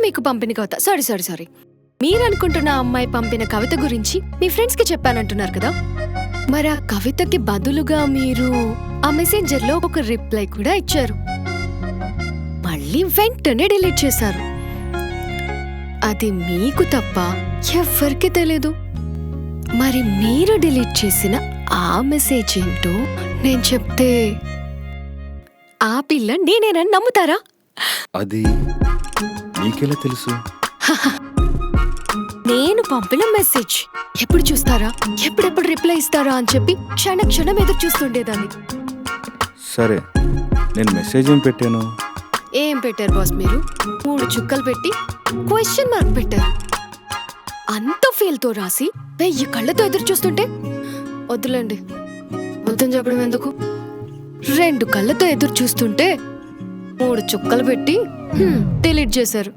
మీకు పంపిన కవిత సారీ మీరు అనుకుంటున్న అమ్మాయి పంపిన కవిత గురించి మీ ఫ్రెండ్స్ కి చెప్పానంటున్నారు కదా, మరి ఆ కవితకి బదులుగా మీరు ఆ మెసెంజర్ లో ఒక రిప్లై కూడా ఇచ్చారు, మళ్ళీ వెంటనే డిలీట్ చేశారు. అది మీకు తప్ప ఎవ్వరికి తెలీదు. మరి మీరు డిలీట్ చేసిన ఆ మెసేజ్ ఏంటో నేను చెప్తే ఆ పిల్ల నేనేనని నమ్ముతారా? అది నీకెలా తెలుసు? నేను పంపిన మెసేజ్ ఎప్పుడు చూస్తారా, ఎప్పుడెప్పుడు రిప్లై ఇస్తారా అని చెప్పి క్షణం ఎదురు చూస్తుండేదాన్ని. సరే, నేను మెసేజ్ ఏం పెట్టాను? ఏం పెట్టారు బాస్ మీరు? 3 చుక్కలు పెట్టి క్వశ్చన్ మార్క్ పెట్టారు. అంత ఫీల్ తో రాసి 1000 కళ్ళతో ఎదురు చూస్తుంటే వద్దులేండి, వద్దని చెప్పడం ఎందుకు. 2 కళ్ళతో ఎదురు చూస్తుంటే 3 చుక్కలు పెట్టి డిలీట్ చేశారు.